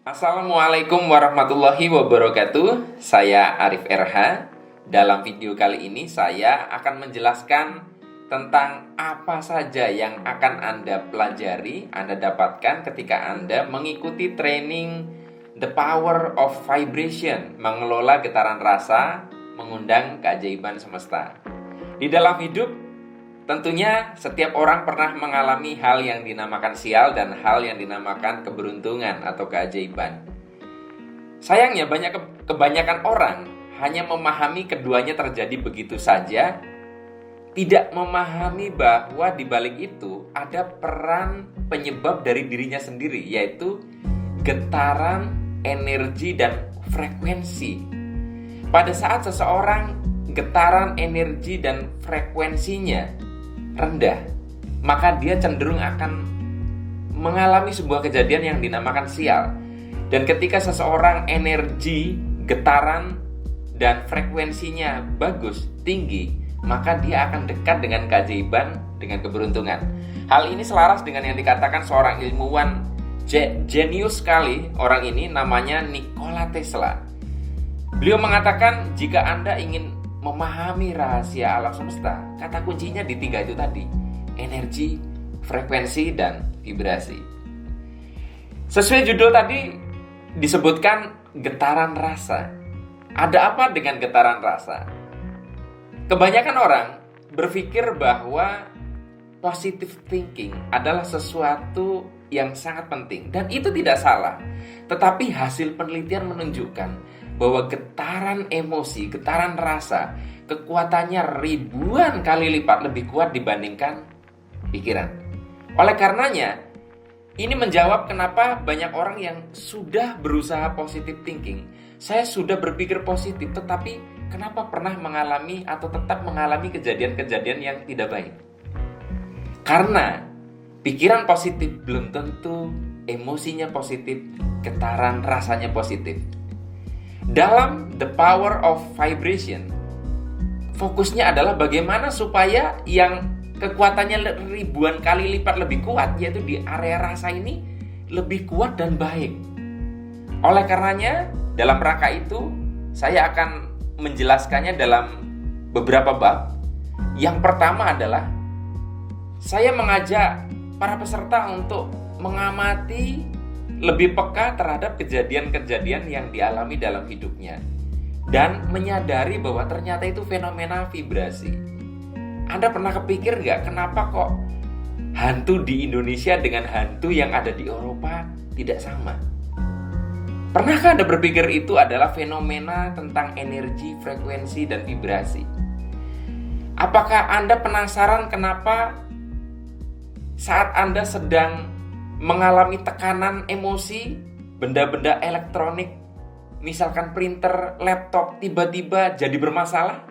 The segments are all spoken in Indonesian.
Assalamualaikum warahmatullahi wabarakatuh. Saya Arif RH. Dalam video kali ini saya akan menjelaskan tentang apa saja yang akan Anda pelajari, Anda dapatkan ketika Anda mengikuti training The Power of Vibration, mengelola getaran rasa, mengundang keajaiban semesta. Di dalam hidup, tentunya setiap orang pernah mengalami hal yang dinamakan sial dan hal yang dinamakan keberuntungan atau keajaiban. Sayangnya kebanyakan orang hanya memahami keduanya terjadi begitu saja, tidak memahami bahwa di balik itu ada peran penyebab dari dirinya sendiri, yaitu getaran, energi, dan frekuensi. Pada saat seseorang getaran, energi, dan frekuensinya rendah, maka dia cenderung akan mengalami sebuah kejadian yang dinamakan sial. Dan ketika seseorang energi, getaran, dan frekuensinya bagus, tinggi, maka dia akan dekat dengan keajaiban, dengan keberuntungan. Hal ini selaras dengan yang dikatakan seorang ilmuwan jenius sekali. Orang ini namanya Nikola Tesla. Beliau mengatakan, jika Anda ingin memahami rahasia alam semesta, kata kuncinya di 3 itu tadi: energi, frekuensi, dan vibrasi. Sesuai judul tadi disebutkan getaran rasa. Ada apa dengan getaran rasa? Kebanyakan orang berpikir bahwa positive thinking adalah sesuatu yang sangat penting, dan itu tidak salah. Tetapi hasil penelitian menunjukkan bahwa getaran emosi, getaran rasa, kekuatannya ribuan kali lipat lebih kuat dibandingkan pikiran. Oleh karenanya, ini menjawab kenapa banyak orang yang sudah berusaha positive thinking. Saya sudah berpikir positif, tetapi kenapa pernah mengalami atau tetap mengalami kejadian-kejadian yang tidak baik? Karena pikiran positif belum tentu emosinya positif, getaran rasanya positif. Dalam The Power of Vibration, fokusnya adalah bagaimana supaya yang kekuatannya ribuan kali lipat lebih kuat, yaitu di area rasa ini, lebih kuat dan baik. Oleh karenanya, dalam rangka itu, saya akan menjelaskannya dalam beberapa bab. Yang pertama adalah, saya mengajak para peserta untuk mengamati lebih peka terhadap kejadian-kejadian yang dialami dalam hidupnya dan menyadari bahwa ternyata itu fenomena vibrasi. Anda pernah kepikir nggak kenapa kok hantu di Indonesia dengan hantu yang ada di Eropa tidak sama? Pernahkah Anda berpikir itu adalah fenomena tentang energi, frekuensi, dan vibrasi? Apakah Anda penasaran kenapa saat Anda sedang mengalami tekanan emosi, benda-benda elektronik, misalkan printer, laptop, tiba-tiba jadi bermasalah?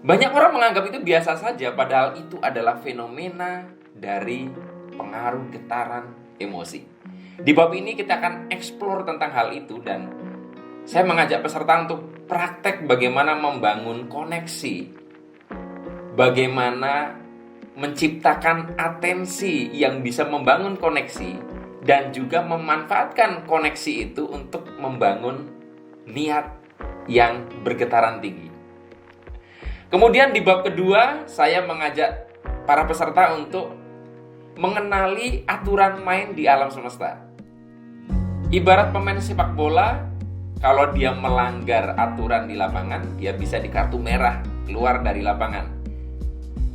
Banyak orang menganggap itu biasa saja, padahal itu adalah fenomena dari pengaruh getaran emosi. Di bab ini kita akan eksplor tentang hal itu, dan saya mengajak peserta untuk praktek bagaimana membangun koneksi, bagaimana menciptakan atensi yang bisa membangun koneksi, dan juga memanfaatkan koneksi itu untuk membangun niat yang bergetaran tinggi. Kemudian di bab kedua, saya mengajak para peserta untuk mengenali aturan main di alam semesta. Ibarat pemain sepak bola, kalau dia melanggar aturan di lapangan, dia bisa di kartu merah, keluar dari lapangan.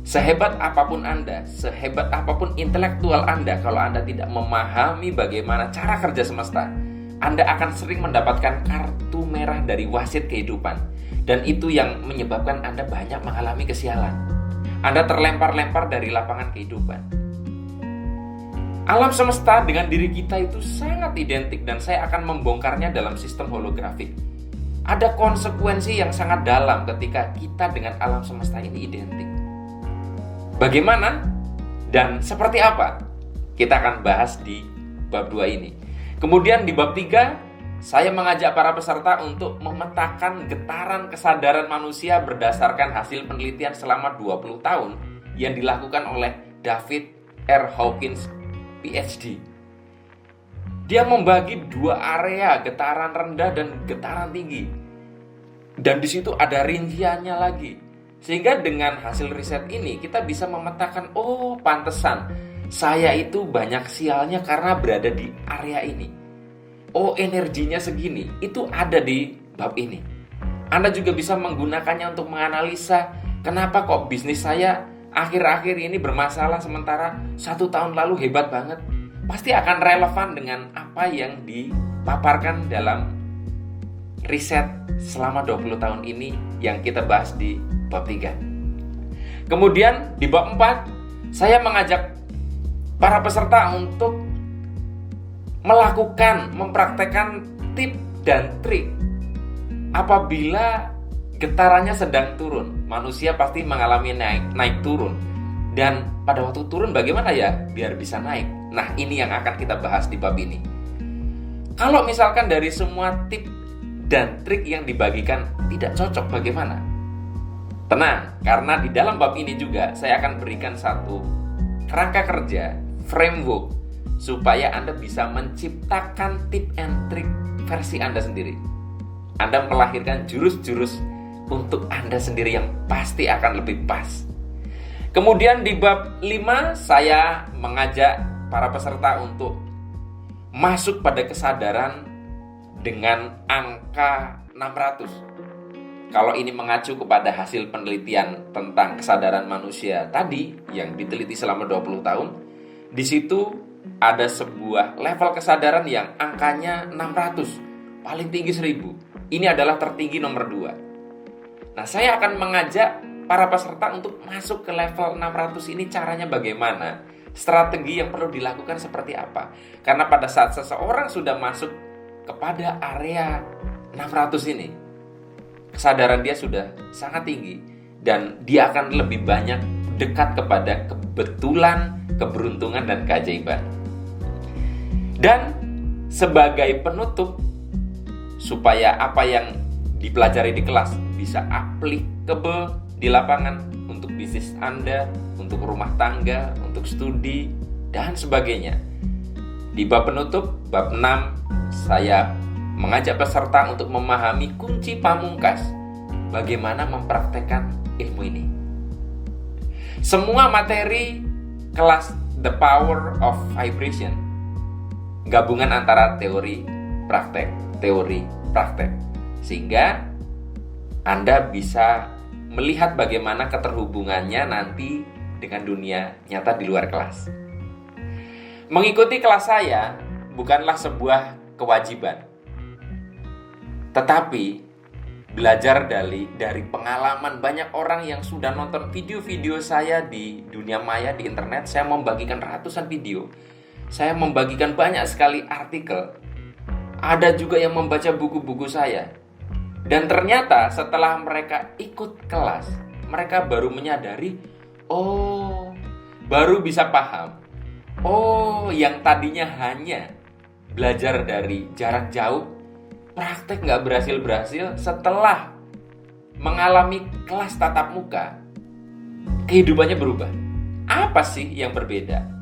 Sehebat apapun Anda, sehebat apapun intelektual Anda, kalau Anda tidak memahami bagaimana cara kerja semesta, Anda akan sering mendapatkan kartu merah dari wasit kehidupan. Dan itu yang menyebabkan Anda banyak mengalami kesialan. Anda terlempar-lempar dari lapangan kehidupan. Alam semesta dengan diri kita itu sangat identik, dan saya akan membongkarnya dalam sistem holografik. Ada konsekuensi yang sangat dalam ketika kita dengan alam semesta ini identik. Bagaimana dan seperti apa? Kita akan bahas di bab 2 ini. Kemudian di bab 3, saya mengajak para peserta untuk memetakan getaran kesadaran manusia berdasarkan hasil penelitian selama 20 tahun yang dilakukan oleh David R. Hawkins, PhD. Dia membagi dua area, getaran rendah dan getaran tinggi. Dan di situ ada rinciannya lagi. Sehingga dengan hasil riset ini kita bisa memetakan, oh pantesan saya itu banyak sialnya karena berada di area ini. Oh energinya segini, itu ada di bab ini. Anda juga bisa menggunakannya untuk menganalisa kenapa kok bisnis saya akhir-akhir ini bermasalah sementara 1 tahun lalu hebat banget. Pasti akan relevan dengan apa yang dipaparkan dalam riset selama 20 tahun ini yang kita bahas di bab 3. Kemudian di bab 4, saya mengajak para peserta untuk melakukan, mempraktekkan tip dan trik apabila getarannya sedang turun. Manusia pasti mengalami naik turun. Dan pada waktu turun bagaimana ya biar bisa naik? Nah, ini yang akan kita bahas di bab ini. Kalau misalkan dari semua tip dan trik yang dibagikan tidak cocok, bagaimana? Tenang, karena di dalam bab ini juga saya akan berikan satu kerangka kerja, framework, supaya Anda bisa menciptakan tip and trik versi Anda sendiri. Anda melahirkan jurus-jurus untuk Anda sendiri yang pasti akan lebih pas. Kemudian di bab 5, saya mengajak para peserta untuk masuk pada kesadaran dengan angka 600. Kalau ini mengacu kepada hasil penelitian tentang kesadaran manusia tadi yang diteliti selama 20 tahun, di situ ada sebuah level kesadaran yang angkanya 600, paling tinggi 1000. Ini adalah tertinggi nomor 2. Nah, saya akan mengajak para peserta untuk masuk ke level 600 ini. Caranya bagaimana? Strategi yang perlu dilakukan seperti apa? Karena pada saat seseorang sudah masuk kepada area 600 ini, kesadaran dia sudah sangat tinggi dan dia akan lebih banyak dekat kepada kebetulan, keberuntungan, dan keajaiban. Dan sebagai penutup, supaya apa yang dipelajari di kelas bisa applicable di lapangan untuk bisnis Anda, untuk rumah tangga, untuk studi, dan sebagainya. Di bab penutup, bab 6, saya mengajak peserta untuk memahami kunci pamungkas bagaimana mempraktekkan ilmu ini. Semua materi kelas The Power of Vibration, gabungan antara teori praktek, sehingga Anda bisa melihat bagaimana keterhubungannya nanti dengan dunia nyata di luar kelas. Mengikuti kelas saya bukanlah sebuah kewajiban, tetapi belajar dari pengalaman banyak orang yang sudah nonton video-video saya di dunia maya, di internet. Saya membagikan ratusan video, saya membagikan banyak sekali artikel, ada juga yang membaca buku-buku saya. Dan ternyata setelah mereka ikut kelas, mereka baru menyadari, baru bisa paham, yang tadinya hanya belajar dari jarak jauh, praktek gak berhasil-berhasil, setelah mengalami kelas tatap muka, kehidupannya berubah. Apa sih yang berbeda?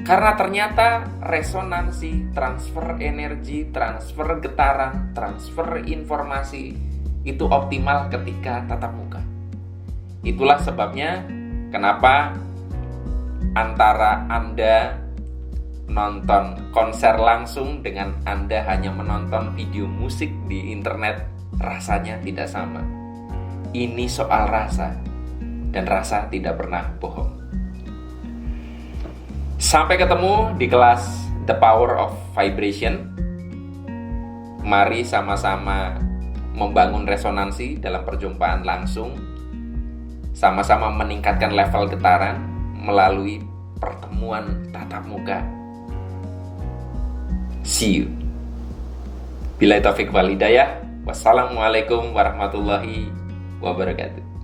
Karena ternyata resonansi, transfer energi, transfer getaran, transfer informasi itu optimal ketika tatap muka. Itulah sebabnya kenapa antara Anda nonton konser langsung dengan Anda hanya menonton video musik di internet, rasanya tidak sama. Ini soal rasa, dan rasa tidak pernah bohong. Sampai ketemu di kelas The Power of Vibration. Mari sama-sama membangun resonansi dalam perjumpaan langsung, sama-sama meningkatkan level getaran melalui pertemuan tatap muka. See you. Billahi taufiq wal hidayah. Wassalamualaikum warahmatullahi wabarakatuh.